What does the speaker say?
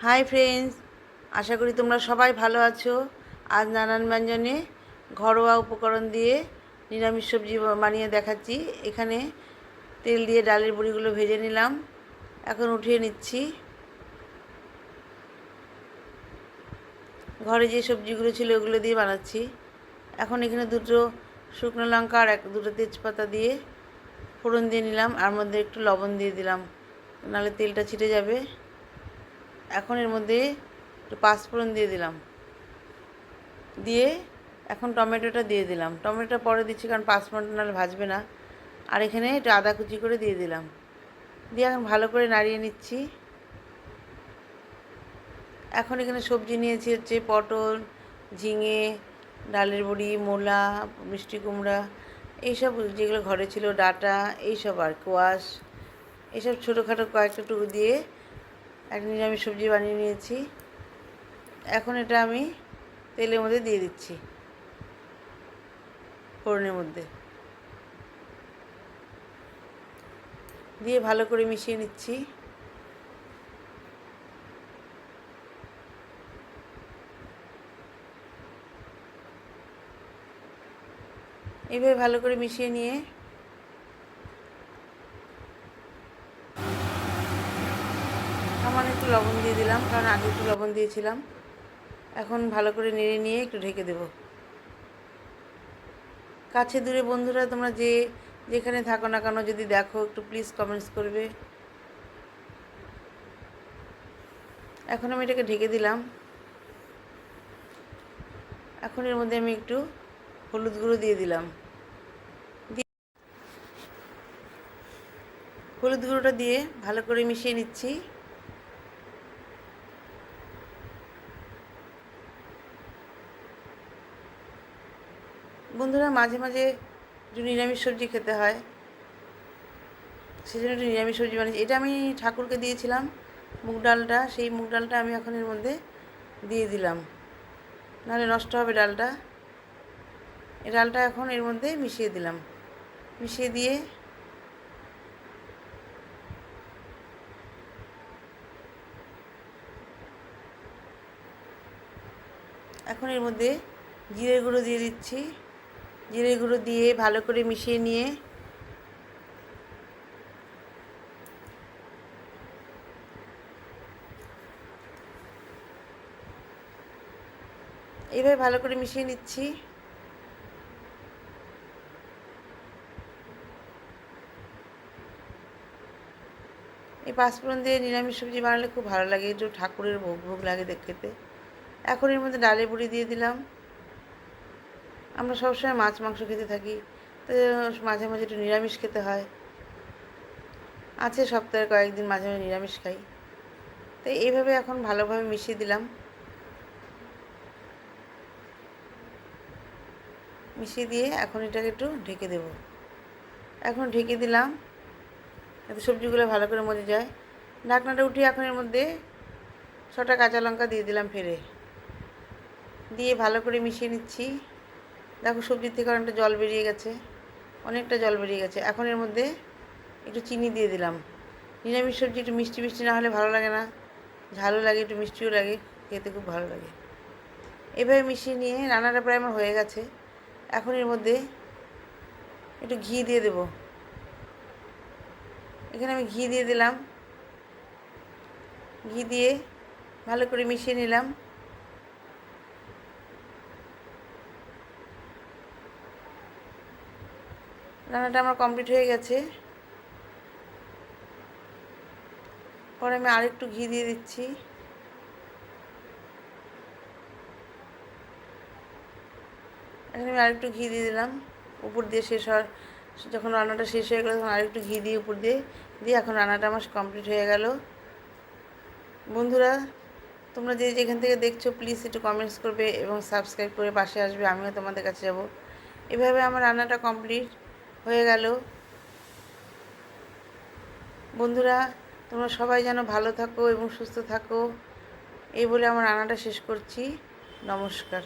Hi friends, আশা করি তোমরা সবাই ভালো আছো। আজ নানান ব্যঞ্জনে ঘরোয়া উপকরণ দিয়ে নিরামিষ সবজি বানিয়ে দেখাচ্ছি। এখানে তেল দিয়ে ডালের বড়িগুলো ভেজে নিলাম, এখন উঠিয়ে নিচ্ছি। ঘরে যে সবজিগুলো ছিল ওগুলো দিয়ে বানাচ্ছি। এখন এখানে দুটো শুকনো লঙ্কা আর দুটো তেজপাতা দিয়ে ফোড়ন দিয়ে নিলাম, আর মধ্যে একটু লবণ দিয়ে দিলাম, নাহলে তেলটা ছিটে যাবে। এখন এর মধ্যে একটু পাঁচফোড়ন দিয়ে দিলাম, দিয়ে এখন টমেটোটা দিয়ে দিলাম। টমেটোটা পরে দিচ্ছি কারণ পাঁচফোড়নটা নাহলে ভাজবে না। আর এখানে একটু আদা কুচি করে দিয়ে দিলাম, দিয়ে এখন ভালো করে নাড়িয়ে নিচ্ছি। এখন এখানে সবজি নিয়েছি হচ্ছে পটল, ঝিঙে, ডালের বড়ি, মূলা, মিষ্টি কুমড়া, এইসব যেগুলো ঘরে ছিল, ডাঁটা, এইসব আর কোয়াশ, এইসব ছোটোখাটো কয়েকটা টুকরো দিয়ে একটা নিরামিষ সবজি বানিয়ে নিয়েছি। এখন এটা আমি তেলের মধ্যে দিয়ে দিচ্ছি, ফোড়নের মধ্যে দিয়ে ভালো করে মিশিয়ে নিচ্ছি। এইভাবে ভালো করে মিশিয়ে নিয়ে সামান্য একটু লবণ দিয়ে দিলাম, কারণ আগে একটু লবণ দিয়েছিলাম। এখন ভালো করে নেড়ে নিয়ে একটু ঢেকে দেব। কাছে দূরে বন্ধুরা তোমরা যেখানে থাকো না কেন, যদি দেখো একটু প্লিজ কমেন্টস করবে। এখন আমি এটাকে ঢেকে দিলাম। এখন এর মধ্যে আমি একটু হলুদ গুঁড়ো দিয়ে দিলাম। হলুদ গুঁড়োটা দিয়ে ভালো করে মিশিয়ে নিচ্ছি। বন্ধুরা মাঝে মাঝে একটু নিরামিষ সবজি খেতে হয়, সেই জন্য একটু নিরামিষ সবজি বানিয়েছি। এটা আমি ঠাকুরকে দিয়েছিলাম মুগ ডালটা, সেই মুগ ডালটা আমি এখন এর মধ্যে দিয়ে দিলাম, নাহলে নষ্ট হবে ডালটা। এই ডালটা এখন এর মধ্যে মিশিয়ে দিলাম, মিশিয়ে দিয়ে এখন এর মধ্যে জিরে গুঁড়ো দিয়ে দিচ্ছি। জিরে গুঁড়ো দিয়ে ভালো করে মিশিয়ে নিয়ে এইভাবে ভালো করে মিশিয়ে নিচ্ছি। এই পাঁচফোড়ন দিয়ে নিরামিষ সবজি বানালে খুব ভালো লাগে, একটু ঠাকুরের ভোগ ভোগ লাগে খেতে। এখন এর মধ্যে ডালের বড়ি দিয়ে দিলাম। আমরা সবসময় মাছ মাংস খেতে থাকি, তো মাঝে মাঝে একটু নিরামিষ খেতে হয়। আছে সপ্তাহে কয়েকদিন মাঝে মাঝে নিরামিষ খাই। তো এইভাবে এখন ভালোভাবে মিশিয়ে দিলাম। মিশিয়ে দিয়ে এখন এটাকে একটু ঢেকে দেব। এখন ঢেকে দিলাম যাতে সবজিগুলো ভালো করে মজে যায়। ঢাকনাটা উঠিয়ে এখন এর মধ্যে 6টা কাঁচা লঙ্কা দিয়ে দিলাম ফেলে, দিয়ে ভালো করে মিশিয়ে নিচ্ছি। দেখো সবজির থেকে অনেকটা জল বেরিয়ে গেছে, অনেকটা জল বেরিয়ে গেছে। এখন এর মধ্যে একটু চিনি দিয়ে দিলাম। নিরামিষ সবজি একটু মিষ্টি মিষ্টি না হলে ভালো লাগে না, ঝালও লাগে, একটু মিষ্টিও লাগে, খেতে খুব ভালো লাগে। এভাবে মিশিয়ে নিয়ে রান্নাটা প্রায় আমার হয়ে গেছে। এখন এর মধ্যে একটু ঘি দিয়ে দেব। এখানে আমি ঘি দিয়ে দিলাম, ঘি দিয়ে ভালো করে মিশিয়ে নিলাম। রান্নাটা আমার কমপ্লিট হয়ে গেছে। পরে আমি আরেকটু ঘি দিয়ে দিচ্ছি। এখানে আমি আরেকটু ঘি দিয়ে দিলাম উপর দিয়ে, যখন রান্নাটা শেষ হয়ে গেল তখন আরেকটু ঘি দিয়ে উপর দিয়ে এখন রান্নাটা আমার কমপ্লিট হয়ে গেল। বন্ধুরা তোমরা যেখান থেকে দেখছো প্লিজ একটু কমেন্টস করবে এবং সাবস্ক্রাইব করে পাশে আসবে, আমিও তোমাদের কাছে যাব। এভাবে আমার রান্নাটা কমপ্লিট হয়ে গেল। বন্ধুরা তোমরা সবাই যেন ভালো থাকো এবং সুস্থ থাকো, এই বলে আমার রান্নাটা শেষ করছি। নমস্কার।